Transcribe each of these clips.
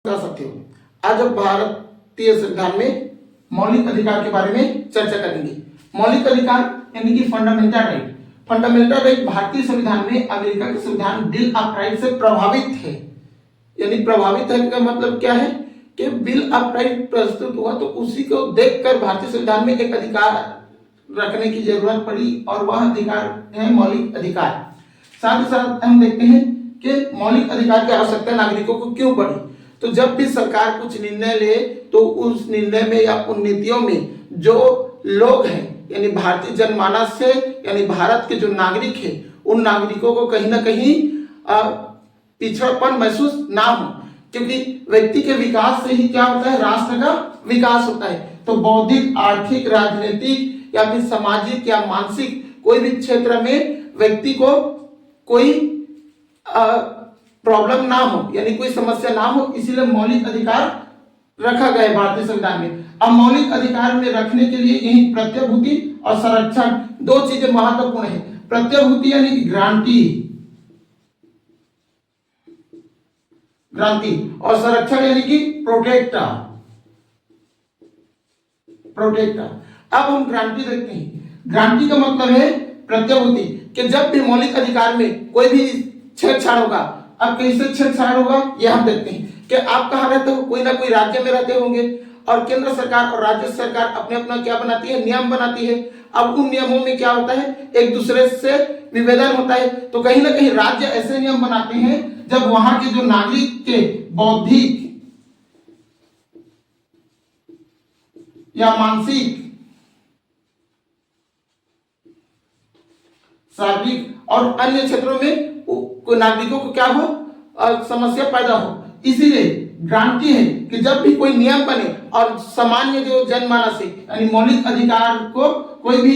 जा सकते हो। आज हम भारतीय संविधान में मौलिक अधिकार के बारे में चर्चा करेंगे। मौलिक अधिकार यानी कि फंडामेंटल राइट। फंडामेंटल राइट भारतीय संविधान में अमेरिका के संविधान बिल ऑफ राइट से प्रभावित है। यानी प्रभावित है का मतलब क्या है कि बिल ऑफ राइट प्रस्तुत हुआ तो उसी को देखकर भारतीय संविधान में एक अधिकार रखने की जरूरत पड़ी और वह अधिकार है मौलिक अधिकार। साथ ही साथ हम देखते हैं कि मौलिक अधिकार की आवश्यकता नागरिकों को क्यों बढ़ी। तो जब भी सरकार कुछ निर्णय ले तो उस निर्णय में या उन नीतियों में जो लोग हैं यानी भारतीय जनमानस से यानी भारत के जो नागरिक हैं उन नागरिकों को कहीं ना कहीं पिछड़ापन महसूस ना हो, क्योंकि व्यक्ति के विकास से ही क्या होता है, राष्ट्र का विकास होता है। तो बौद्धिक, आर्थिक, राजनीतिक या फिर सामाजिक या मानसिक कोई भी क्षेत्र में व्यक्ति को कोई प्रॉब्लम ना हो यानी कोई समस्या ना हो, इसीलिए मौलिक अधिकार रखा गया है भारतीय संविधान में। अब मौलिक अधिकार में रखने के लिए यही प्रत्यभूति और संरक्षण दो चीजें महत्वपूर्ण है। प्रत्यभूति यानी कि ग्रांटी और संरक्षण यानी कि प्रोटेक्टर। अब हम ग्रांटी देखते हैं। ग्रांटी का मतलब है प्रत्यभूति कि जब भी मौलिक अधिकार में कोई भी छेड़छाड़ होगा। अब कैसे छेड़छाड़ होगा यह हम देखते हैं कि आप कहाँ रहते हो, कोई ना कोई राज्य में रहते होंगे और केंद्र सरकार और राज्य सरकार अपने अपना क्या बनाती है, नियम बनाती है। अब उन नियमों में क्या होता है, एक दूसरे से विभेदन होता है। तो कहीं ना कहीं राज्य ऐसे नियम बनाते हैं जब वहां के जो नागरिक के बौद्धिक या मानसिक, शारीरिक और अन्य क्षेत्रों में नागरिकों को क्या हो, समस्या पैदा हो। इसीलिए गारंटी है कि जब भी कोई नियम बने और सामान्य जो जनमानस है यानी मौलिक अधिकार को कोई भी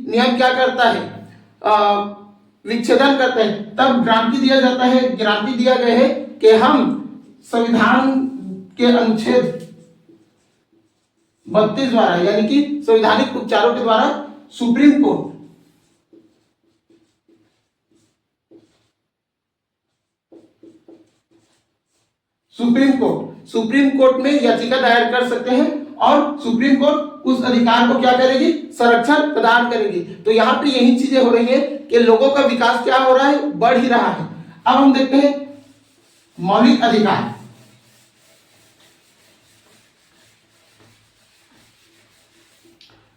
नियम क्या करता है, विच्छेदन करता है, तब गारंटी दिया जाता है। गारंटी दिया गया है कि हम संविधान के अनुच्छेद 32 द्वारा यानी कि संवैधानिक उपचारों के द्वारा सुप्रीम कोर्ट में याचिका दायर कर सकते हैं और सुप्रीम कोर्ट उस अधिकार को क्या करेगी, संरक्षण प्रदान करेगी। तो यहाँ पे यही चीजें हो रही है कि लोगों का विकास क्या हो रहा है, बढ़ ही रहा है। अब हम देखते हैं मौलिक अधिकार।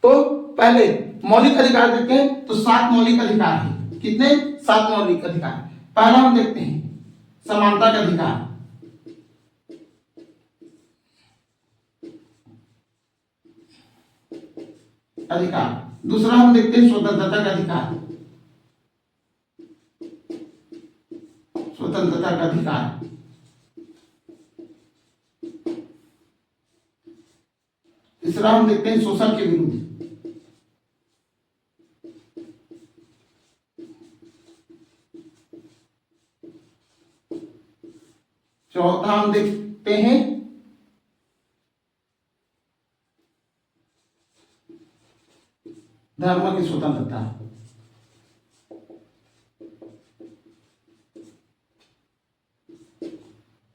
तो पहले मौलिक अधिकार देखते हैं तो 7 मौलिक अधिकार है। कितने? 7 मौलिक अधिकार। पहला हम देखते हैं समानता का अधिकार। दूसरा हम देखते हैं स्वतंत्रता का अधिकार। तीसरा हम देखते हैं शोषण के विरुद्ध। चौथा हम देखते हैं धर्म की स्वतंत्रता।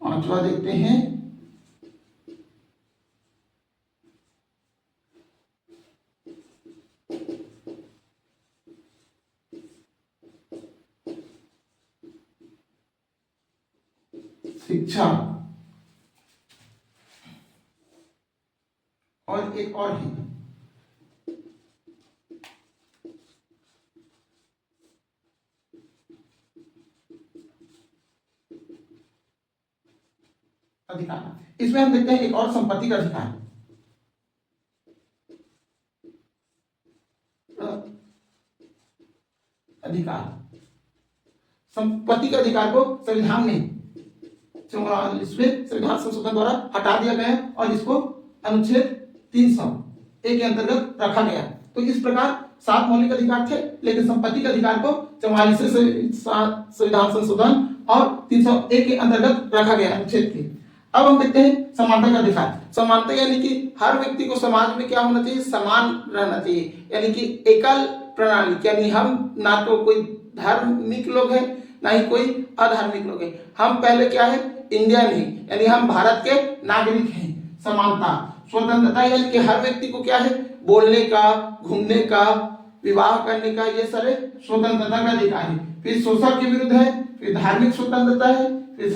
पांचवा देखते हैं शिक्षा। और एक और है अधिकार। इसमें हम देखते हैं एक और संपत्ति का अधिकार। संपत्ति के अधिकार को संविधान में 44वें संविधान संशोधन द्वारा हटा दिया गया और इसको अनुच्छेद 301 के अंतर्गत रखा गया। तो इस प्रकार 7 मौलिक अधिकार थे, लेकिन संपत्ति के अधिकार को 44वें संविधान संशोधन और 301 के अंतर्गत रखा गया अनुच्छेद के। अब हम देखते हैं समानता का अधिकार। समानता यानी कि हर व्यक्ति को समाज में क्या होना चाहिए, समान रहना चाहिए। यानी कि एकल प्रणाली, यानी हम ना तो कोई धार्मिक लोग हैं ना ही कोई अधार्मिक लोग हैं। हम पहले क्या है, इंडियन है, यानी हम भारत के नागरिक हैं। समानता, स्वतंत्रता यानी कि हर व्यक्ति को क्या है, बोलने का, घूमने का, विवाह करने का, ये सारे स्वतंत्रता का अधिकार है। फिर शोषण के विरुद्ध है, फिर धार्मिक स्वतंत्रता है, फिर